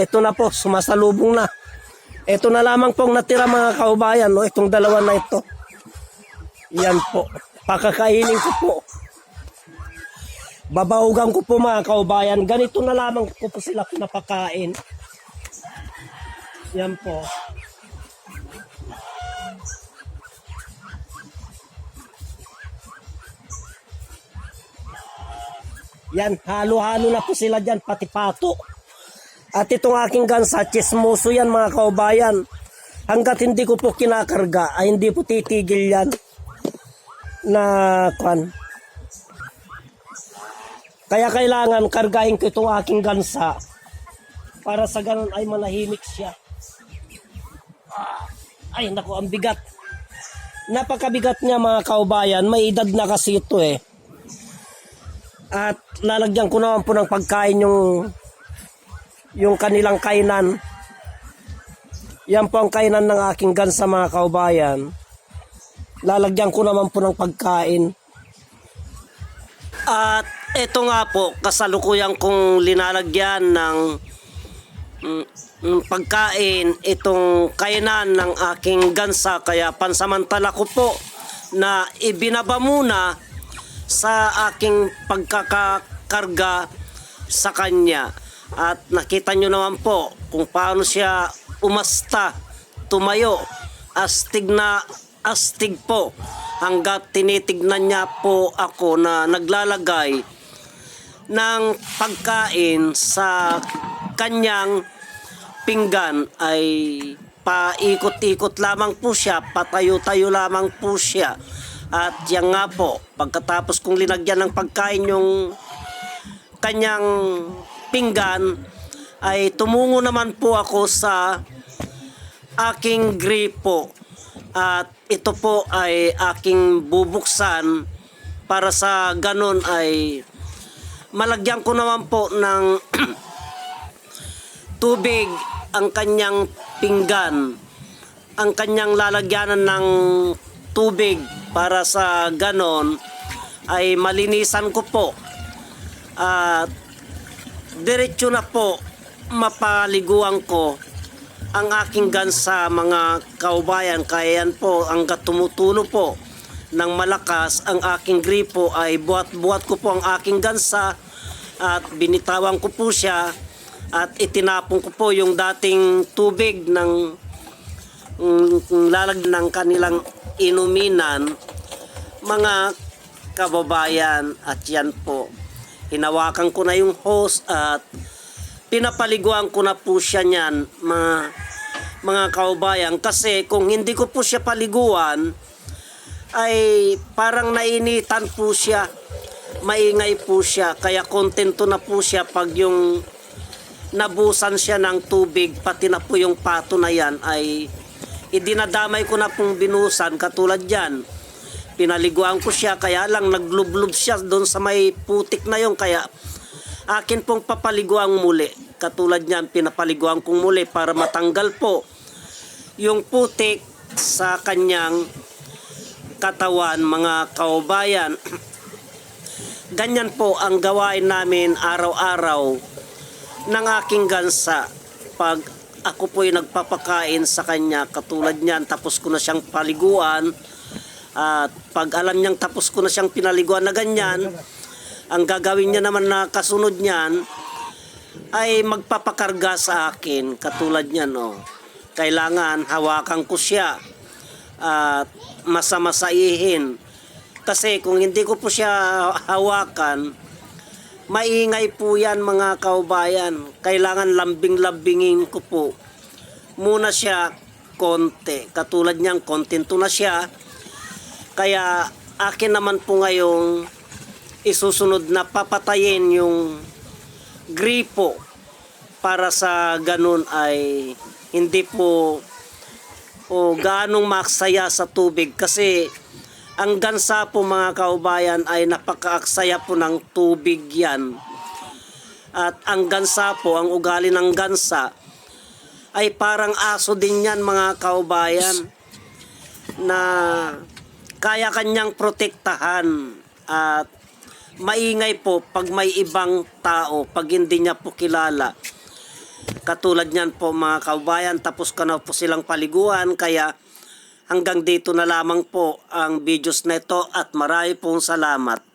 Ito na po, sumasalubong na. Ito na lamang pong natira mga kaubayan, no? Itong dalawa na ito. Yan po. Pakakainin ko po. Babaugan ko po mga kaubayan. Ganito na lamang ko po sila pinapakain. Yan po. Yan, halo-halo na po sila dyan, pati pato. At itong aking gansa, chismoso yan mga kaubayan. Hanggat hindi ko po kinakarga, ay hindi po titigil yan na kwan. Kaya kailangan kargahin ko itong aking gansa para sa ganun ay manahimik siya. Ay, naku, ang bigat. Napakabigat niya mga kaubayan. May edad na kasi ito eh. At lalagyan ko naman po ng pagkain yung kanilang kainan. Yan po ang kainan ng aking gansa mga kaubayan. Lalagyan ko naman po ng pagkain. At ito nga po, kasalukuyan kong linalagyan ng pagkain itong kainan ng aking gansa. Kaya pansamantala ko po na ibinaba muna sa aking pagkakakarga sa kanya. At nakita nyo naman po kung paano siya umasta, tumayo, astig na astig po, hanggat tinitignan niya po ako na naglalagay ng pagkain sa kanyang pinggan. Ay paikot-ikot lamang po siya, patayo-tayo lamang po siya. At yan nga po, pagkatapos kong linagyan ng pagkain yung kanyang pinggan, ay tumungo naman po ako sa aking gripo. At ito po ay aking bubuksan para sa ganun ay malagyan ko naman po ng tubig ang kanyang pinggan. Ang kanyang lalagyanan ng tubig para sa ganon ay malinisan ko po. At diretso na po mapaliguan ko ang aking gansa mga kaubayan. Kaya yan po, hanggat tumutulo po ng malakas ang aking gripo ay buhat-buhat ko po ang aking gansa at binitawan ko po siya at itinapon ko po yung dating tubig ng lalag ng kanilang inuminan mga kababayan. At yan po, hinawakan ko na yung hose at pinapaliguan ko na po siya niyan mga kaubayan. Kasi kung hindi ko po siya paliguan ay parang nainitan po siya, maingay po siya. Kaya kontento na po siya pag yung nabusan siya ng tubig, pati na po yung pato na yan ay idinadamay ko na pong binusan. Katulad yan, pinaliguan ko siya, kaya lang naglublob siya doon sa may putik na yon. Kaya akin pong papaliguan muli. Katulad niyan, pinapaliguan kong muli para matanggal po yung putik sa kanyang katawan mga kaubayan. Ganyan po ang gawain namin araw-araw ng aking gansa pag ako po'y nagpapakain sa kanya. Katulad niyan, tapos ko na siyang paliguan. At pag alam niyang tapos ko na siyang pinaliguan na ganyan, ang gagawin niya naman na kasunod niyan ay magpapakarga sa akin. Katulad niyan, oh. Kailangan hawakan ko siya at masamasaihin. Kasi kung hindi ko po siya hawakan, maingay po yan mga kaubayan. Kailangan lambing-lambingin ko po muna siya konti. Katulad niyan, kontento na siya. Kaya akin naman po ngayong isusunod na papatayin yung gripo para sa ganun ay hindi po gaanong maksaya sa tubig. Kasi ang gansa po mga kaubayan ay napakaaksaya po ng tubig yan. At ang gansa po, ang ugali ng gansa ay parang aso din yan mga kaubayan, na kaya kanyang protektahan at maingay po pag may ibang tao, pag hindi niya po kilala. Katulad niyan po mga kababayan, tapos ka na po silang paliguan, kaya hanggang dito na lamang po ang videos na ito at marami pong salamat.